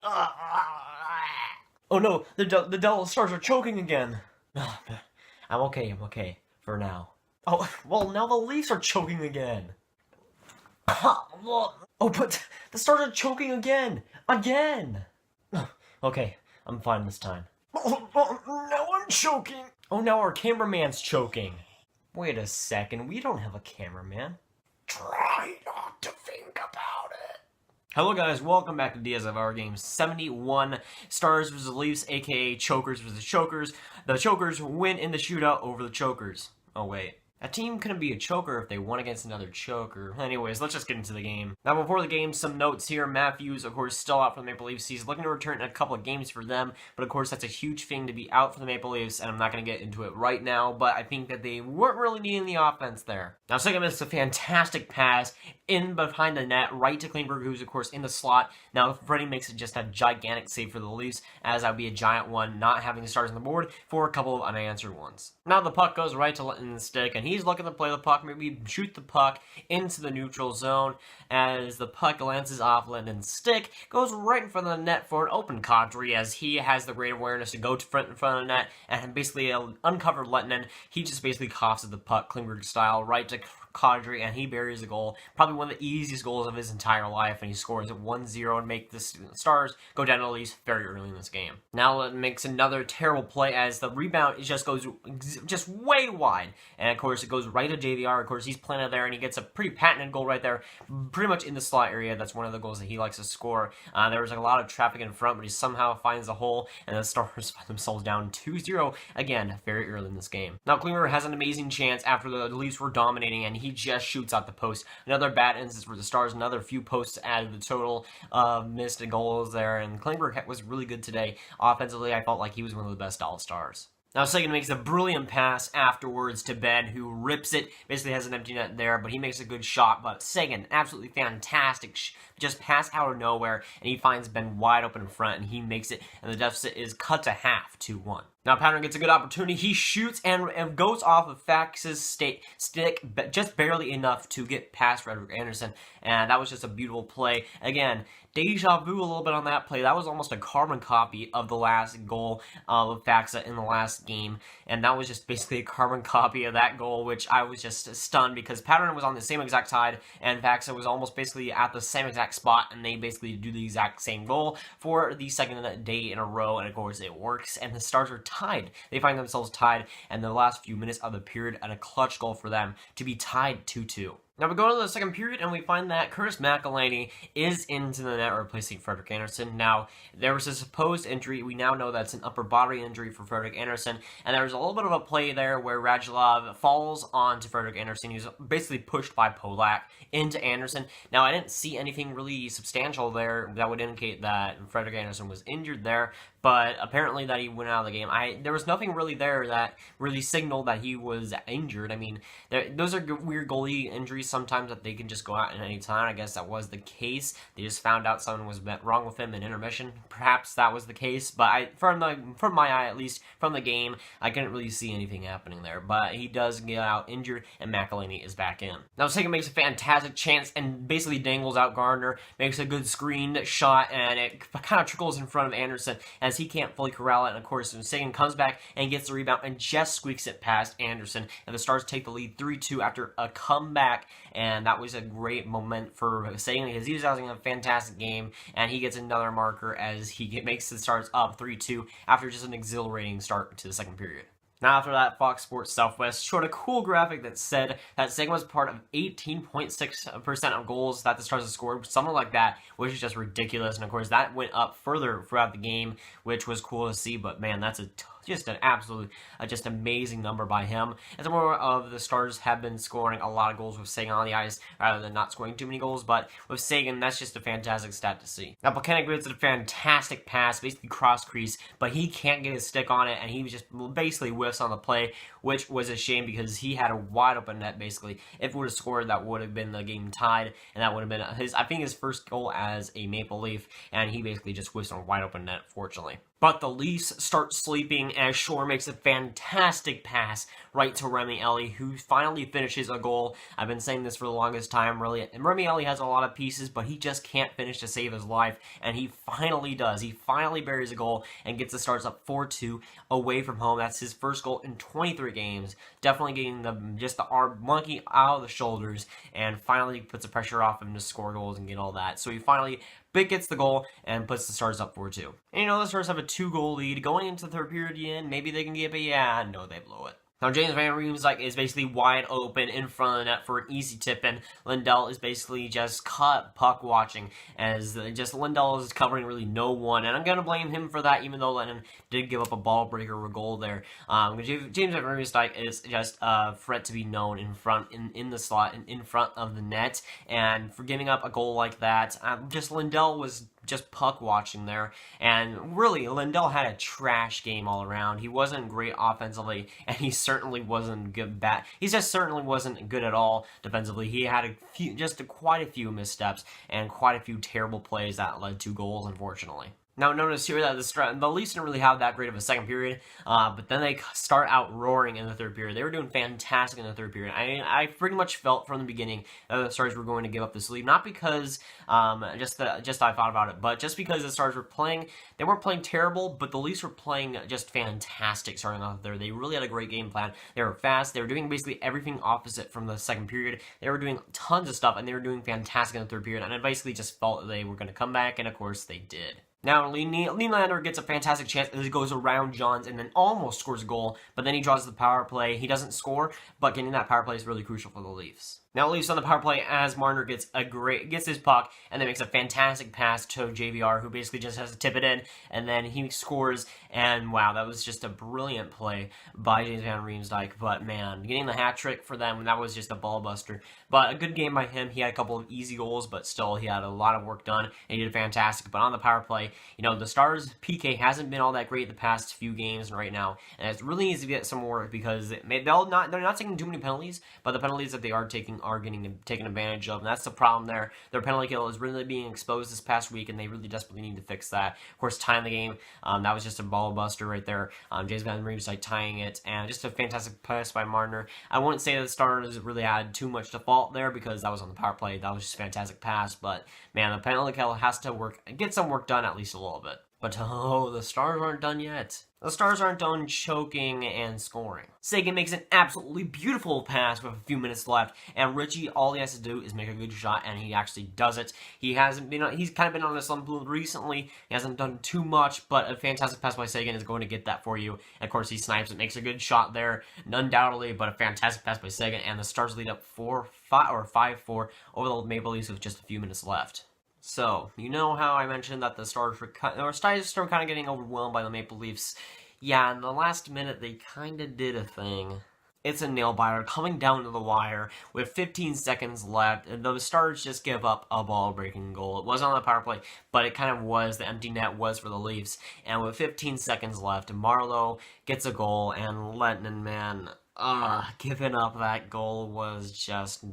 Oh no, the Dallas Stars are choking again. I'm okay, for now. Oh, well, now the Leafs are choking again. Oh, but the Stars are choking again. Again. Okay, I'm fine this time. Now I'm choking. Oh, now our cameraman's choking. Wait a second, we don't have a cameraman. Try not to think about it. Hello guys, welcome back to Diaz of Our Game 71. Stars vs. Leafs, aka Chokers vs. Chokers. The Chokers win in the shootout over the Chokers. Oh wait. A team couldn't be a choker if they won against another choker. Anyways, let's just get into the game. Now, before the game, some notes here. Matthews, of course, still out for the Maple Leafs. He's looking to return in a couple of games for them, but of course, that's a huge thing to be out for the Maple Leafs, and I'm not going to get into it right now, but I think that they weren't really needing the offense there. Now, second, it's a fantastic pass in behind the net, right to Klingberg, who's, of course, in the slot. Now, Freddie makes it just a gigantic save for the Leafs, as that would be a giant one, not having the stars on the board for a couple of unanswered ones. Now, the puck goes right to Letton Stick, and he's looking to play the puck, maybe shoot the puck into the neutral zone, as the puck glances off Letton's stick, goes right in front of the net for an open Kadri, as he has the great awareness to go to in front of the net, and basically uncovered Letton. He just basically coughs at the puck, Klingberg style, right to Kadri, and he buries the goal. Probably one of the easiest goals of his entire life, and he scores at 1-0 and make the Stars go down to the Leafs very early in this game. Now it makes another terrible play as the rebound just goes just way wide, and of course it goes right to JVR. Of course he's planted there, and he gets a pretty patented goal right there, pretty much in the slot area. That's one of the goals that he likes to score. There was a lot of traffic in front, but he somehow finds the hole, and the Stars find themselves down 2-0 again very early in this game. Now Klingberg has an amazing chance after the Leafs were dominating, and he just shoots out the post. Another bad instance for the Stars, another few posts added the total missed goals there, and Klingberg was really good today. Offensively, I felt like he was one of the best All-Stars. Now, Seguin makes a brilliant pass afterwards to Benn, who rips it. Basically has an empty net there, but he makes a good shot. But Seguin, absolutely fantastic, just pass out of nowhere, and he finds Benn wide open in front, and he makes it, and the deficit is cut to half, 2-1. Now, Pattern gets a good opportunity. He shoots and goes off of Fax's stick, just barely enough to get past Frederik Andersen, and that was just a beautiful play. Again, deja vu a little bit on that play. That was almost a carbon copy of the last goal of Faxa in the last game, and that was just basically a carbon copy of that goal, which I was just stunned because Pattern was on the same exact side, and Faxa was almost basically at the same exact spot, and they basically do the exact same goal for the second day in a row, and of course it works, and the Stars are tied. They find themselves tied in the last few minutes of the period, and a clutch goal for them to be tied 2-2. Now we go into the second period, and we find that Curtis McElhinney is into the net replacing Frederik Andersen. Now, there was a supposed injury. We now know that's an upper body injury for Frederik Andersen, and there was a little bit of a play there where Radulov falls onto Frederik Andersen. He was basically pushed by Polak into Andersen. Now, I didn't see anything really substantial there that would indicate that Frederik Andersen was injured there, but apparently that he went out of the game. There was nothing really there that really signaled that he was injured. I mean, those are weird goalie injuries sometimes that they can just go out at any time. I guess that was the case. They just found out something was wrong with him in intermission. Perhaps that was the case, but from my eye, at least from the game, I couldn't really see anything happening there. But he does get out injured, and McElhinney is back in. Now, Seguin makes a fantastic chance and basically dangles out Gardner, makes a good screen shot, and it kind of trickles in front of Andersen as he can't fully corral it. And of course, Seguin comes back and gets the rebound and just squeaks it past Andersen, and the Stars take the lead 3-2 after a comeback. And that was a great moment for Seguin because he was having a fantastic game, and he gets another marker as he makes the Stars up 3-2 after just an exhilarating start to the second period. Now, after that, Fox Sports Southwest showed a cool graphic that said that Seguin was part of 18.6% of goals that the Stars have scored, something like that, which is just ridiculous. And of course, that went up further throughout the game, which was cool to see. But man, that's just an absolute, just amazing number by him. As more of the Stars have been scoring a lot of goals with Seguin on the ice, rather than not scoring too many goals. But with Seguin, that's just a fantastic stat to see. Now, Buchanan gets a fantastic pass, basically cross crease, but he can't get his stick on it, and he was just basically whiffs on the play, which was a shame because he had a wide open net. Basically, if he would have scored, that would have been the game tied, and that would have been his first goal as a Maple Leaf, and he basically just whiffs on a wide open net, fortunately. But the Leafs start sleeping as Shore makes a fantastic pass right to Remy Ellie, who finally finishes a goal. I've been saying this for the longest time, really. And Remy Ellie has a lot of pieces, but he just can't finish to save his life, and he finally does. He finally buries a goal and gets the Stars up 4-2 away from home. That's his first goal in 23 games. Definitely getting the monkey out of the shoulders, and finally puts the pressure off him to score goals and get all that. So he finally gets the goal and puts the Stars up 4-2. And the Stars have a 2-goal lead going into the third period. Maybe they can get, but yeah, no, they blow it. Now, James Van Riemsdyk is basically wide open in front of the net for an easy tip, and Lindell is basically just caught puck watching, as just Lindell is covering really no one, and I'm going to blame him for that, even though Lennon did give up a ball breaker or a goal there. James Van Riemsdyk is just a threat to be known in the slot and in front of the net, and for giving up a goal like that, just Lindell was just puck watching there, and really Lindell had a trash game all around. He wasn't great offensively, and he certainly wasn't good he just certainly wasn't good at all defensively. He had quite a few missteps and quite a few terrible plays that led to goals, unfortunately. Now, notice here that the Leafs didn't really have that great of a second period, but then they start out roaring in the third period. They were doing fantastic in the third period. I pretty much felt from the beginning that the Stars were going to give up this lead, not because just I thought about it, but just because the Stars were playing. They weren't playing terrible, but the Leafs were playing just fantastic starting off there. They really had a great game plan. They were fast. They were doing basically everything opposite from the second period. They were doing tons of stuff, and they were doing fantastic in the third period, and I basically just felt that they were going to come back, and of course they did. Now, Nylander gets a fantastic chance as he goes around Johns and then almost scores a goal, but then he draws the power play. He doesn't score, but getting that power play is really crucial for the Leafs. Now, Leafs on the power play as Marner gets his puck and then makes a fantastic pass to JVR, who basically just has to tip it in, and then he scores, and wow, that was just a brilliant play by James Van Riemsdyk. But man, getting the hat trick for them, that was just a ball buster. But a good game by him. He had a couple of easy goals, but still, he had a lot of work done, and he did fantastic. But on the power play, the Stars' PK hasn't been all that great the past few games right now, and it really needs to get some more because they're not taking too many penalties, but the penalties that they are taking are getting taken advantage of, and that's the problem there. Their penalty kill is really being exposed this past week, and they really desperately need to fix that. Of course, tying the game, that was just a ball buster right there. James Van Riemsdyk tying it, and just a fantastic pass by Marner. I wouldn't say the Stars really had too much to fault there because that was on the power play. That was just a fantastic pass, but man, the penalty kill has to get some work done at least a little bit. But oh, the Stars aren't done yet. The Stars aren't done choking and scoring. Seguin makes an absolutely beautiful pass with a few minutes left, and Richie, all he has to do is make a good shot, and he actually does it. He's kind of been on a slump recently. He hasn't done too much, but a fantastic pass by Seguin is going to get that for you. And of course, he snipes it, makes a good shot there, undoubtedly, but a fantastic pass by Seguin, and the Stars lead up 5-4 over the Maple Leafs with just a few minutes left. So, how I mentioned that the Stars were kind of getting overwhelmed by the Maple Leafs. Yeah, in the last minute, they kind of did a thing. It's a nail-biter coming down to the wire with 15 seconds left, and the Stars just give up a ball-breaking goal. It wasn't on the power play, but it kind of was. The empty net was for the Leafs. And with 15 seconds left, Marleau gets a goal, and Lennon, man, giving up that goal was just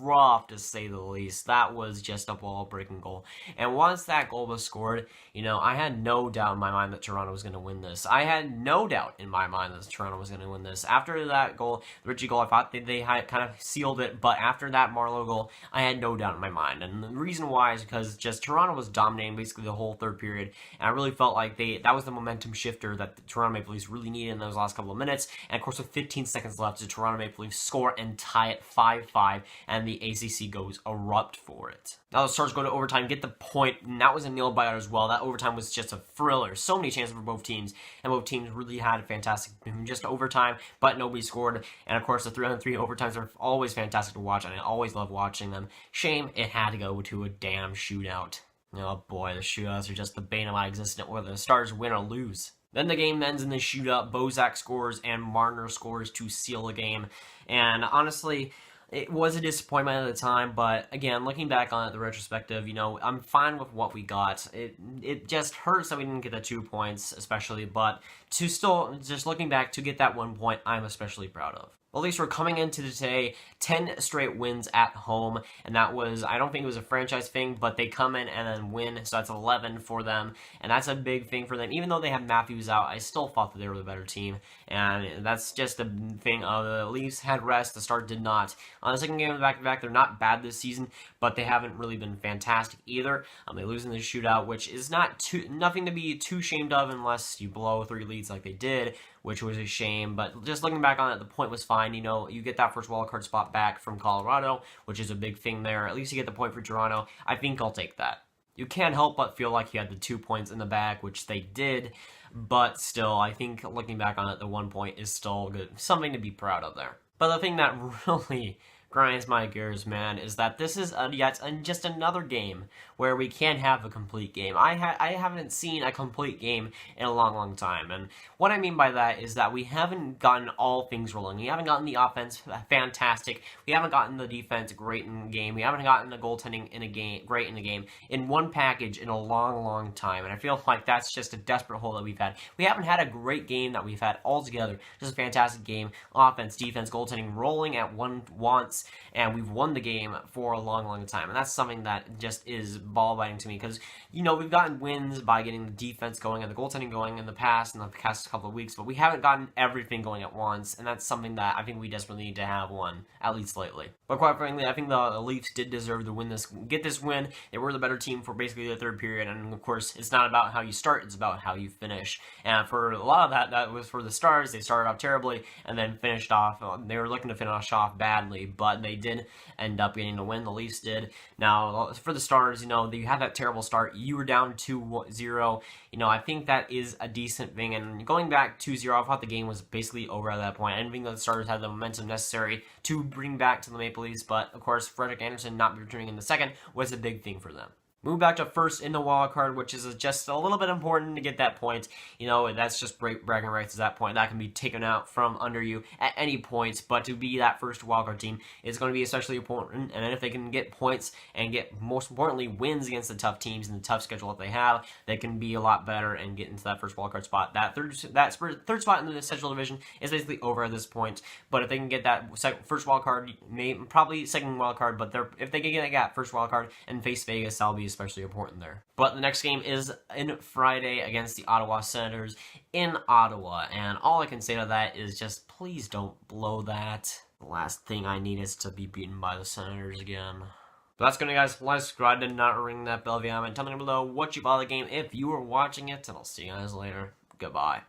rough, to say the least. That was just a ball-breaking goal. And once that goal was scored, I had no doubt in my mind that Toronto was going to win this. I had no doubt in my mind that Toronto was going to win this. After that goal, the Richie goal, I thought they had kind of sealed it, but after that Marleau goal, I had no doubt in my mind. And the reason why is because just Toronto was dominating basically the whole third period, and I really felt like that was the momentum shifter that the Toronto Maple Leafs really needed in those last couple of minutes. And of course, with 15 seconds left, the Toronto Maple Leafs score and tie it 5-5, and the ACC goes erupt for it. Now the Stars go to overtime, get the point, and that was a nail-biter as well. That overtime was just a thriller. So many chances for both teams, and both teams really had a fantastic just overtime, but nobody scored. And of course, the 3-on-3 overtimes are always fantastic to watch, and I always love watching them. Shame it had to go to a damn shootout. Oh boy, the shootouts are just the bane of my existence, whether the Stars win or lose. Then the game ends in the shootout. Bozak scores and Marner scores to seal the game. And honestly, it was a disappointment at the time, but again, looking back on it, the retrospective, I'm fine with what we got. It just hurts that we didn't get the 2 points, especially, but just looking back to get that 1 point, I'm especially proud of. Well, at least we're coming into today 10 straight wins at home, and that was, I don't think it was a franchise thing, but they come in and then win, so that's 11 for them, and that's a big thing for them. Even though they have Matthews out, I still thought that they were the better team, and that's just the thing. The Leafs had rest, the Stars did not. On the second game of the back-to-back, they're not bad this season, but they haven't really been fantastic either. They lose in the shootout, which is nothing to be too ashamed of unless you blow 3 leads like they did, which was a shame. But just looking back on it, the point was fine. You get that first wildcard spot back from Colorado, which is a big thing there. At least you get the point for Toronto. I think I'll take that. You can't help but feel like you had the 2 points in the bag, which they did. But still, I think looking back on it, the 1 point is still good. Something to be proud of there. But the thing that really grinds my gears, man, is that this is just another game where we can't have a complete game. I haven't seen a complete game in a long time, and what I mean by that is that we haven't gotten all things rolling. We haven't gotten the offense fantastic. We haven't gotten the defense great in the game. We haven't gotten the goaltending great in the game in one package in a long time, and I feel like that's just a desperate hole that we've had. We haven't had a great game that we've had all together. Just a fantastic game. Offense, defense, goaltending rolling at once. And we've won the game for a long time. And that's something that just is ball-biting to me because, we've gotten wins by getting the defense going and the goaltending going in the past couple of weeks, but we haven't gotten everything going at once, and that's something that I think we desperately need to have one, at least lately. But quite frankly, I think the Leafs did deserve to get this win. They were the better team for basically the third period, and of course, it's not about how you start, it's about how you finish. And for a lot of that was for the Stars. They started off terribly and then finished off. They were looking to finish off badly, but they did end up getting the win. The Leafs did. Now, for the Stars, you had that terrible start. You were down 2-0. I think that is a decent thing. And going back 2-0, I thought the game was basically over at that point. I didn't think the Stars had the momentum necessary to bring back to the Maple Leafs, but of course, Frederik Andersen not returning in the second was a big thing for them. Move back to first in the wild card, which is just a little bit important to get that point. That's just bragging rights at that point. That can be taken out from under you at any point, but to be that first wild card team is going to be especially important. And then if they can get points and get, most importantly, wins against the tough teams and the tough schedule that they have, they can be a lot better and get into that first wild card spot. That third spot in the Central Division is basically over at this point. But if they can get that first wild card, probably second wild card, but if they can get that first wild card and face Vegas, that'll be especially important there. But the next game is in Friday against the Ottawa Senators in Ottawa, and all I can say to that is just please don't blow that. The last thing I need is to be beaten by the Senators again. But that's going to, guys. Like, subscribe, and not ring that bell if you haven't. Tell me down below what you thought of the game if you were watching it, and I'll see you guys later. Goodbye.